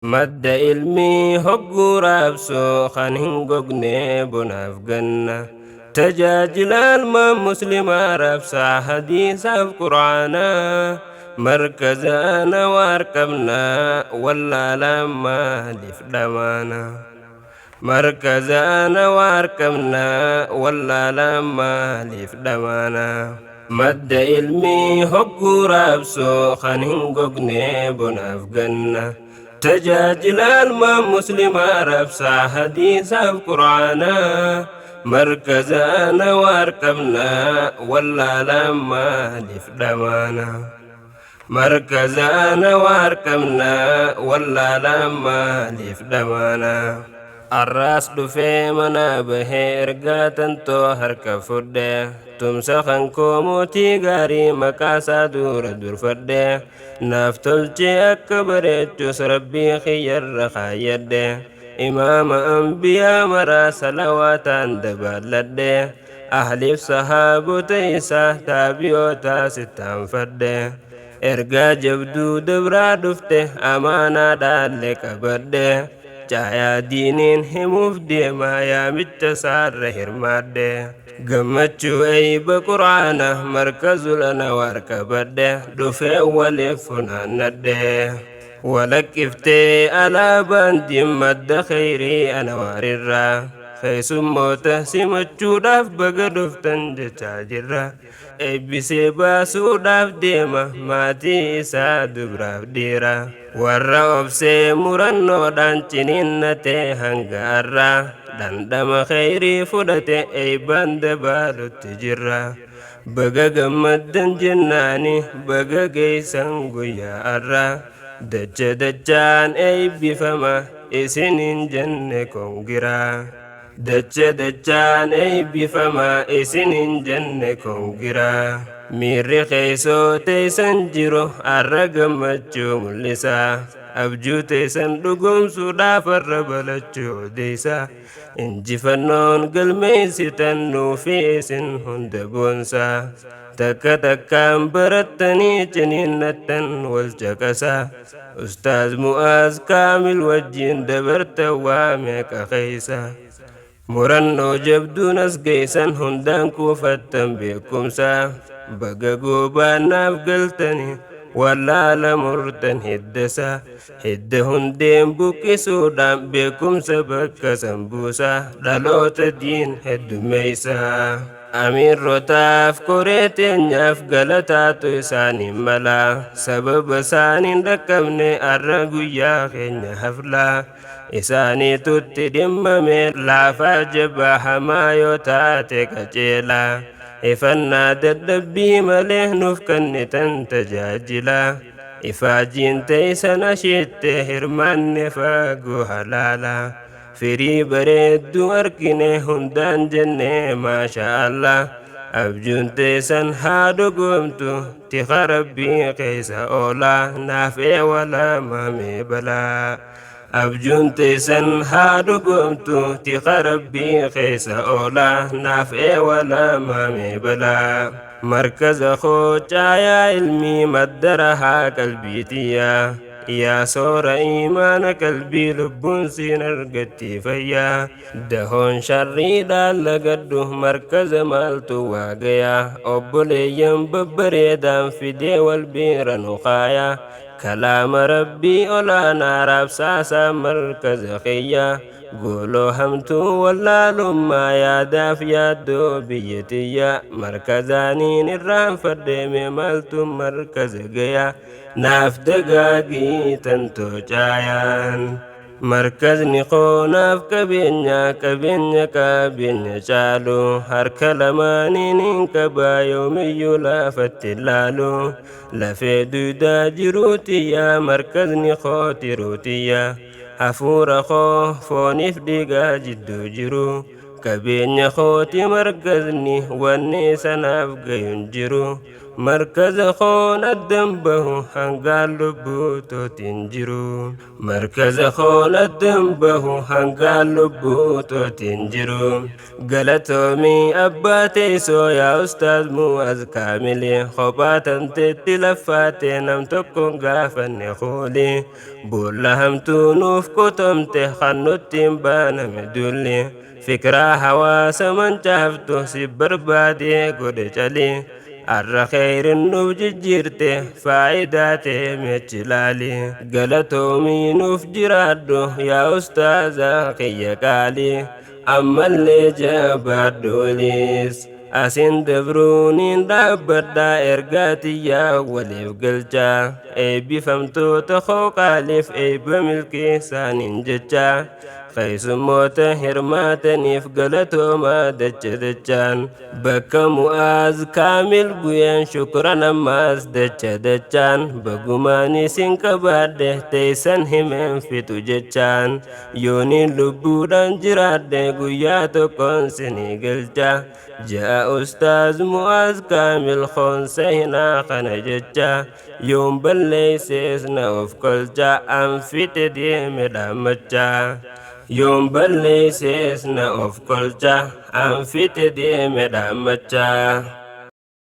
مد علمي هقو رابسو خانين ققني بناف قنا تجاجل مسلم رابسا حديث في قرآنا مركزنا واركبنا ولا لما لفلمانا مركزنا واركبنا ولا لما لفلمانا مد علمي هقو رابسو خانين ققني بناف قنا تجاجل مسلم ربسا حديث القرآن مركزنا واركبنا ولا لما لفلمانا مركزنا واركبنا ولا لما لفلمانا الراس دفي منا بهير قاتن تو هرك فده تمسخن كوموتي غاري مكاسا دور فده نفتلجي أكبر جس ربي خير رخايد إمام أنبياء مرا صلواتا دبالد أهل صحابو تيسا تابيوتا ستان فده إرقا جبدو دبرا دفته أمانا دالك بده Cahaya dinin himuuf deema yaamicha saarra hirmaadde gammachuu eeyba quraana markazul anwaar kabadde dhufee waliif funaannadde walaqqiftee alaabaan dimmadda khayrii anwaarirraa keessummoota simachuudhaaf baga dhuftan jechaa jirra eebbisee baasuudhaaf deema maatii isaa dubraaf dhiira warra obsee murannoodhaan ciniinnatee hanga har'aa dhandhama khayrii fudhate eebbaan dabaalutti jirra baga gammaddan jennaani baga geeysan guyyaa har'aa dacha dachaan eebbifama isiniin jenne kongiraa dacha dachaan eebbifama isiniin jenne kongiraa miirri keeysoo teeysan jiru arra gammachuu mul'isaa abjuu teeysan dhugomsuudhaaf arra balachuu odeeysaa injifannoon galmeeysitan nuufi isin hunda boonsaa takka takkaan barattanii ciniinnattan wal caqasaa ustaaz mu'aaz kaamil wajjiin dabarta waa meeqa keeysaa murannoo jabduun as geessan hundaan kuufattan beekumsaa baga goobaanaaf galtanii wallaala murtan hiddasaa hidda hundeen buqqisuudhaan beekumsa bakka sanbuusaa dhaloota diin heddumeeysaa amiirrotaaf koree teenyaaf galataatu isaaniin malaa sababa isaaniin dhaqqabne arra guyyaa keenya haflaa isaaniitutti dhimmame laafaa jabaa hamaa yoo taate qaceelaa ifannaa dadhabbii malee nuuf kennitan tajaajila ifaajiin teeysan ashiitte hirmaanne faagoo halaala firii bareedduu argine hundaan jenne maasha Allah abjuun teeysan haa dhugoomtu tika rabbii keeysa oolaa naaf eewala maamee balaa abjuun teeysan haa dhugoomtu tika rabbii keeysa oolaa naaf eewala maamee balaa markaza khoochaayaa ilmii maddara haa qalbiitiyyaa yaa soora iimaana qalbii lubbuun siin argatti fayyaa dahoon sharriidhaan lagadhu markaza maaltu waagayaa obboleeyyan babbareedaan fidee wal biira nu qaayaa كلام ربي أولانا راب ساسا مركز خيا قولوا همتو ولا لما يا داف يا دو بيتيا مركزانين الرام فردم مالتو مركز قيا ناف دقاقي تنتو جايان مركز نقوناف كبينيا كبينيا شالو هر كلمانين كبا يومي لا فتلالو لفيدو دا جروتيا مركز نخوتي روتيا حفور خو فونيف ديقا جدو جرو كبينيا خوتي مركزني واني سناف ينجرو مركز خون الدنبه هنقال لبوتو تنجرو مركز خون الدنبه هنقال لبوتو تنجرو قالتومي أباتي سو يا أستاذ مواز كاملي خبات انت تلفاتي نم تكون غافن خولي بولا هم تنوف كتمت خنو التنبان مدولي فكرة حواس من شافته سبر بادي قد جلي الر خير النوف جرته فائداته مجلالي قالتومي نوف جرادو يا أستاذ كي قالي أما اللي جاب دوليس أسين دبرونين دابدا إرقاتي يا ولي قلجا أي بفمتو تخوق ألف أي بملكي سانين ججا خيس موت هرماتني فقلتو ما دجان بكا مؤاز كامل بيان شكرا نماز دجان بقماني سنك بعد تيسن همين في تججان يوني لبودان جراد قياتو كون سنيقلجا جاء أستاذ مؤاز كامل خون سينا خنججا يوم بلي سيسنا وفكل جا أنفت دي مدامجا يوم بلي سيسنا وفكل جا أنفت دي مدامجا